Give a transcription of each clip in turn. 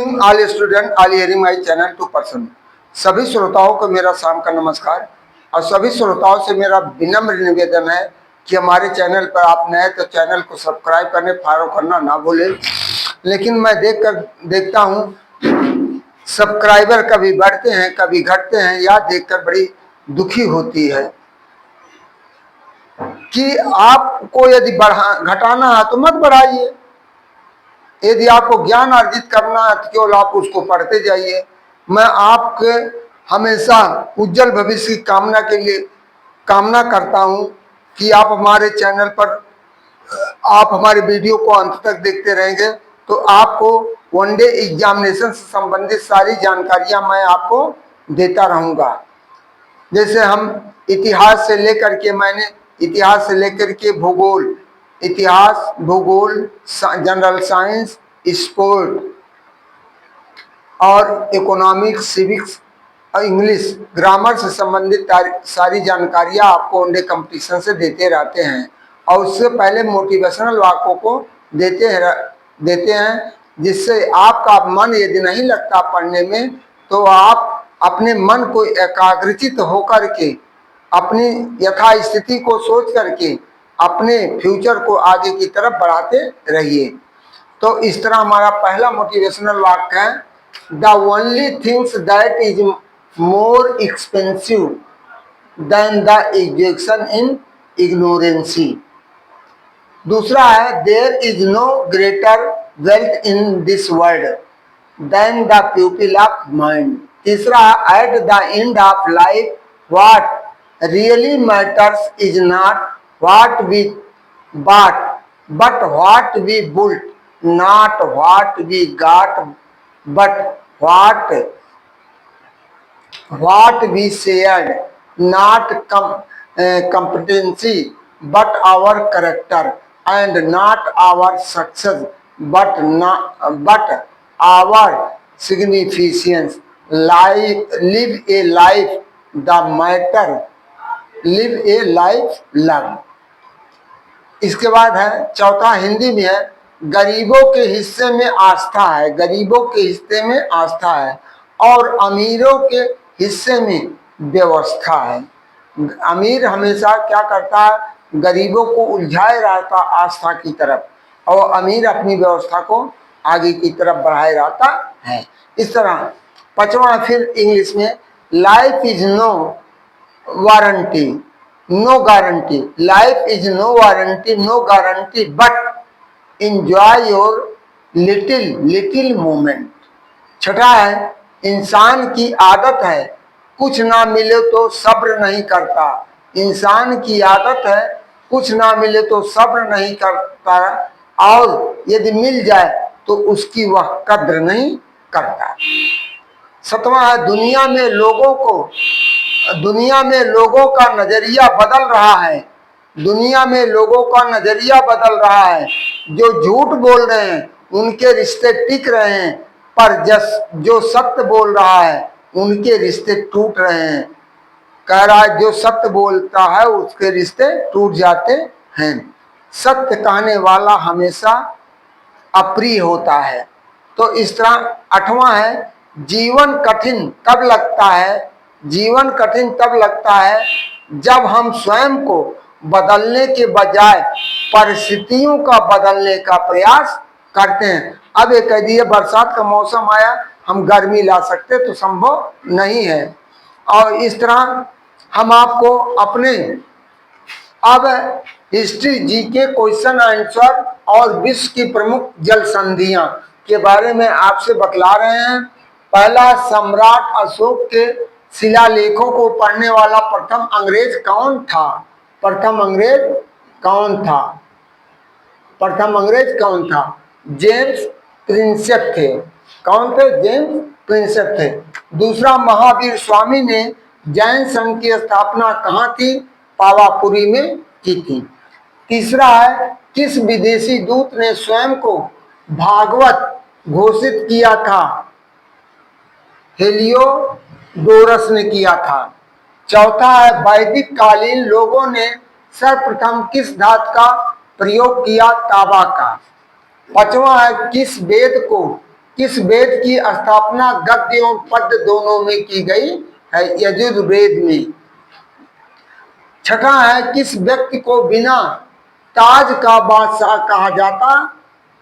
Evening all student all hearing my channel 2%। सभी श्रोताओं को मेरा शाम का नमस्कार और सभी श्रोताओं से मेरा विनम्र निवेदन है कि हमारे चैनल पर आप नए तो चैनल को सब्सक्राइब करने फॉलो करना ना भूलें। लेकिन मैं देखता हूँ सब्सक्राइबर कभी बढ़ते हैं कभी घटते हैं, यह देखकर बड़ी दुखी होती है कि आपको यदि घटाना है तो मत बढ़ाइए। यदि आपको ज्ञान अर्जित करना है तो केवल आप उसको पढ़ते जाइए। मैं आपके हमेशा उज्जवल भविष्य की कामना के लिए कामना करता हूं कि आप हमारे चैनल पर आप हमारे वीडियो को अंत तक देखते रहेंगे तो आपको वन डे एग्जामिनेशन से संबंधित सारी जानकारियां मैं आपको देता रहूंगा। जैसे हम इतिहास से लेकर के भूगोल, इतिहास, भूगोल, जनरल साइंस, स्पोर्ट और इकोनॉमिक्स, सिविक्स और इंग्लिश, ग्रामर से संबंधित सारी जानकारियां आपको वनडे कंपटीशन से देते रहते हैं। और उससे पहले मोटिवेशनल वाक्यों को देते हैं जिससे आपका मन यदि नहीं लगता पढ़ने में तो आप अपने मन को एकाग्रचित होकर के अपनी यथास्थिति को सोच करके अपने फ्यूचर को आगे की तरफ बढ़ाते रहिए। तो इस तरह हमारा पहला मोटिवेशनल वाक्य है, the only things that is more expensive than the education in ignorancy. दूसरा है, there is no greater wealth in this world than the pupil of mind. तीसरा, at the end of life what really matters is not what we bought but what we built, not what we got but what we shared, not competency but our character, and not our success but our significance. Live a life the matter, live A life love. इसके बाद है चौथा, हिंदी में है, गरीबों के हिस्से में आस्था है, गरीबों के हिस्से में आस्था है और अमीरों के हिस्से में व्यवस्था है। अमीर हमेशा क्या करता है, गरीबों को उलझाए रहता आस्था की तरफ और अमीर अपनी व्यवस्था को आगे की तरफ बढ़ाए रहता है। इस तरह पांचवा फिर इंग्लिश में, life is no warranty no guarantee, life is no warranty no guarantee but enjoy your little moment. छठा है, इंसान की आदत है कुछ ना मिले तो सब्र नहीं करता, इंसान की आदत है कुछ ना मिले तो सब्र नहीं करता और यदि मिल जाए तो उसकी वह कद्र नहीं करता। सातवां है, दुनिया में लोगों का नजरिया बदल रहा है, दुनिया में लोगों का नजरिया बदल रहा है, जो झूठ बोल रहे हैं उनके रिश्ते टिक रहे हैं पर जो सत्य बोल रहा है उनके रिश्ते टूट रहे हैं। कह रहा है जो सत्य बोलता है उसके रिश्ते टूट जाते हैं। सत्य कहने वाला हमेशा अप्रिय होता है। तो इस तरह आठवां है, जीवन कठिन तब लगता है, जीवन कठिन तब लगता है जब हम स्वयं को बदलने के बजाय परिस्थितियों का बदलने का प्रयास करते हैं। अब एक कह दिए बरसात का मौसम आया, हम गर्मी ला सकते तो संभव नहीं है। और इस तरह हम आपको अपने अब हिस्ट्री, जीके, क्वेश्चन आंसर और विश्व की प्रमुख जल संधियां के बारे में आपसे बतला रहे हैं। पहला, सम्राट अशोक के शिलालेखों को पढ़ने वाला प्रथम अंग्रेज कौन था? प्रथम अंग्रेज कौन था? जेम्स प्रिंसेप थे। कौन थे? जेम्स प्रिंसेप थे। दूसरा, महावीर स्वामी ने जैन संघ की स्थापना कहाँ की? पावापुरी में की थी। तीसरा है, किस विदेशी दूत ने स्वयं को भागवत घोषित किया था? हेलियोडोरस ने किया था। चौथा है, वैदिक कालीन लोगों ने सर्वप्रथम किस धातु का प्रयोग किया? तांबा का। पांचवा है, किस वेद को किस वेद की स्थापना गद्य एवं पद्य दोनों में की गई है? यजुर्वेद में। छठा है, किस व्यक्ति को बिना ताज का बादशाह कहा जाता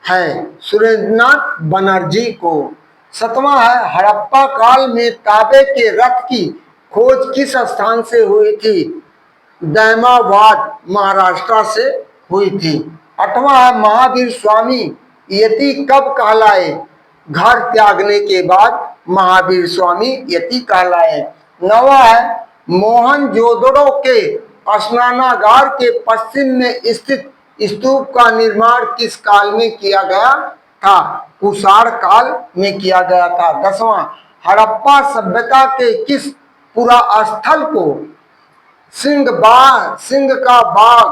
है? सुरेंद्रनाथ बनर्जी को। सातवां है, हड़प्पा काल में तांबे के रथ की खोज किस स्थान से हुई थी? दैमाबाद महाराष्ट्र से हुई थी। आठवां है, महावीर स्वामी यति कब कहलाए? घर त्यागने के बाद महावीर स्वामी यति कहलाए। नौवां है, मोहनजोदड़ो के स्नानागार के पश्चिम में स्थित स्तूप का निर्माण किस काल में किया गया था? कुषाण काल में किया गया था। 10वां, हड़प्पा सभ्यता के किस पुरा स्थल को सिंह का बाग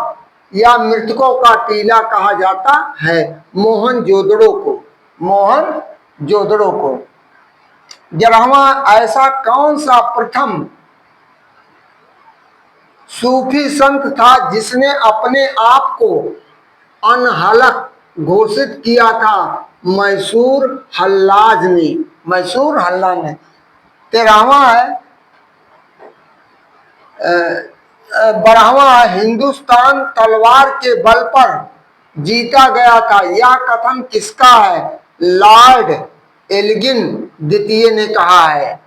या मृतकों का टीला कहा जाता है? मोहनजोदड़ो को। मोहनजोदड़ो को। 11वां, ऐसा कौन सा प्रथम सूफी संत था जिसने अपने आप को अनहलक घोषित किया था? मैसूर हल्लाज ने। मैसूर हल्लाज ने। 13वां है, 12वां, हिंदुस्तान तलवार के बल पर जीता गया था, यह कथन किसका है? लॉर्ड एल्गिन द्वितीय ने कहा है।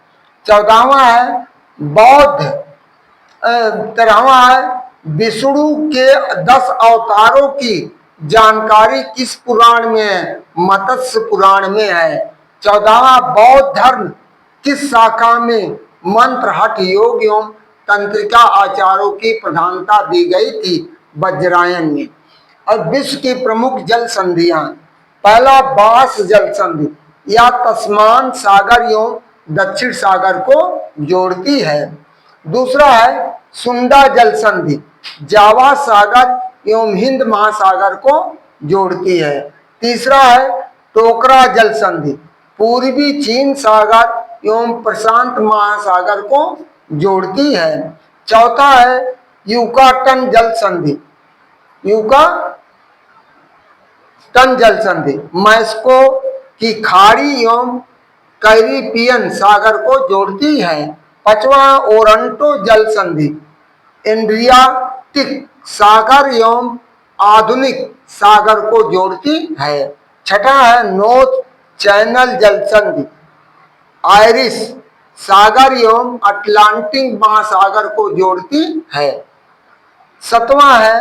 14वां है, बौद्ध 13वां है, विष्णु के 10 अवतारों की जानकारी किस पुराण में है? मत्स्य पुराण में है। 14वां, बौद्ध धर्म किस शाखा में मंत्र हठ योग एवं तंत्रिका आचारों की प्रधानता दी गई थी? वज्रायन में। और विश्व की प्रमुख जल संधियां। पहला, बांस जल संधि, या तस्मान सागर एवं दक्षिण सागर को जोड़ती है। दूसरा है सुंडा जल संधि, जावा सागर एवं हिंद महासागर को जोड़ती है। तीसरा है टोकरा जल संधि, पूर्वी चीन सागर एवं प्रशांत महासागर को जोड़ती है। चौथा है यूकाटन जल संधि, यूकाटन जल संधि मैस्को की खाड़ी एवं कैरिबियन सागर को जोड़ती है। पांचवा, ओरंटो जल संधि, एड्रियाटिक सागर एवं आधुनिक सागर को जोड़ती है। छठा है नॉर्थ चैनल जल संधि, आयरिश सागर एवं अटलांटिक महासागर को जोड़ती है। सातवां है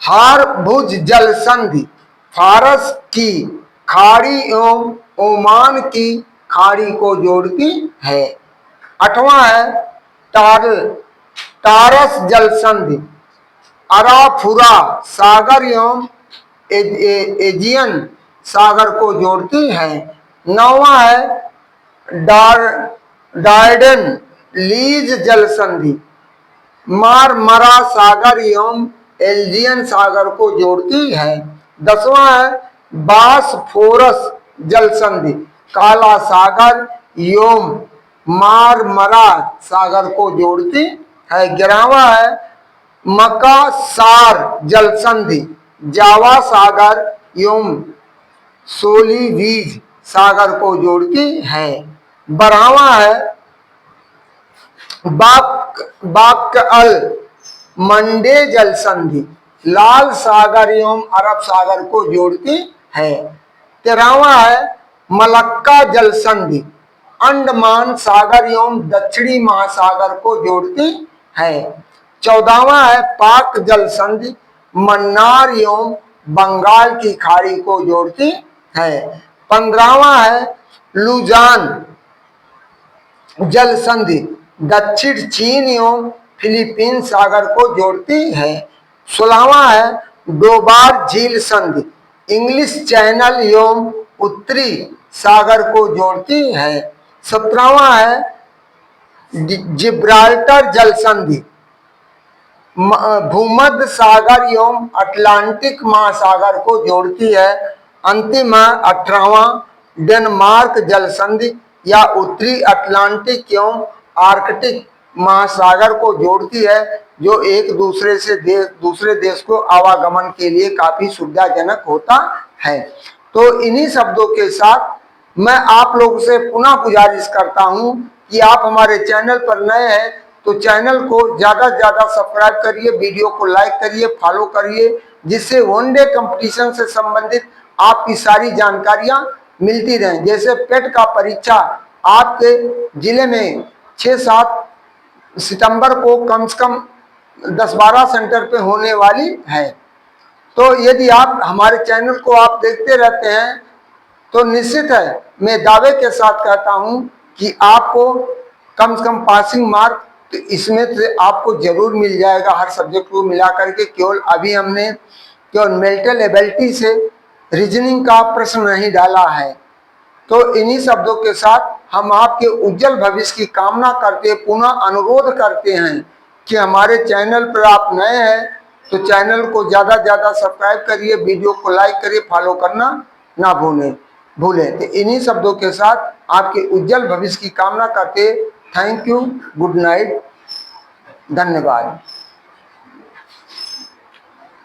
हारभुज जल संधि, फारस की खाड़ी एवं ओमान की खाड़ी को जोड़ती है। आठवां है टारस जल संधि, अराफुरा सागर एवं एजियन सागर को जोड़ती है। नौवां है डार्डन लीज जल संधि, मारमरा सागर एवं एल्जियन सागर को जोड़ती है। 10वां है बासफोरस जल संधि, काला सागर एवं मारमरा सागर को जोड़ती है। 11वां है मकासार जल संधि, जावा सागर एवं सोलीवीज सागर को जोड़ती है। 12वां है बाक अल मंडे जल संधि, लाल सागर एवं अरब सागर को जोड़ती है। 13वां है मलक्का जल संधि, अंडमान सागर एवं दक्षिणी महासागर को जोड़ती है। 14वां है पाक जल संधि, मन्नार एवं बंगाल की खाड़ी को जोड़ती है। 15वां है लुजान जल संधि, दक्षिण चीन एवं फिलीपीन सागर को जोड़ती है। 16वां है डोबार झील संधि, इंग्लिश चैनल एवं उत्तरी सागर को जोड़ती है। 17वां है जिब्राल्टर जल संधि, भूमध्य सागर एवं अटलांटिक महासागर को जोड़ती है। अंतिम 18वां डेनमार्क जल संधि, या उत्तरी अटलांटिक एवं आर्कटिक महासागर को जोड़ती है, जो एक दूसरे देश को आवागमन के लिए काफी सुविधाजनक होता है। तो इन्हीं शब्दों के साथ मैं आप लोगों से पुनः गुजारिश करता हूं कि आप हमारे चैनल पर नए हैं तो चैनल को ज़्यादा से ज़्यादा सब्सक्राइब करिए, वीडियो को लाइक करिए, फॉलो करिए, जिससे वनडे कंपटीशन से संबंधित आपकी सारी जानकारियां मिलती रहें। जैसे पेट का परीक्षा आपके जिले में 6-7 सितंबर को कम से कम 10-12 सेंटर पे होने वाली है। तो यदि आप हमारे चैनल को आप देखते रहते हैं तो निश्चित है मैं दावे के साथ कहता हूं कि आपको कम से कम पासिंग मार्क तो इसमें से आपको जरूर मिल जाएगा, हर सब्जेक्ट को मिला करके। केवल अभी हमने केवल मेंटल एबिलिटी से रीजनिंग का प्रश्न नहीं डाला है। तो इन्हीं शब्दों के साथ हम आपके उज्जवल भविष्य की कामना करते पुनः अनुरोध करते हैं कि हमारे चैनल पर आप नए हैं तो चैनल को ज़्यादा से ज़्यादा सब्सक्राइब करिए, वीडियो को लाइक करिए, फॉलो करना ना भूलें। तो इन्हीं शब्दों के साथ आपके उज्जवल भविष्य की कामना करते थैंक यू, गुड नाइट, धन्यवाद।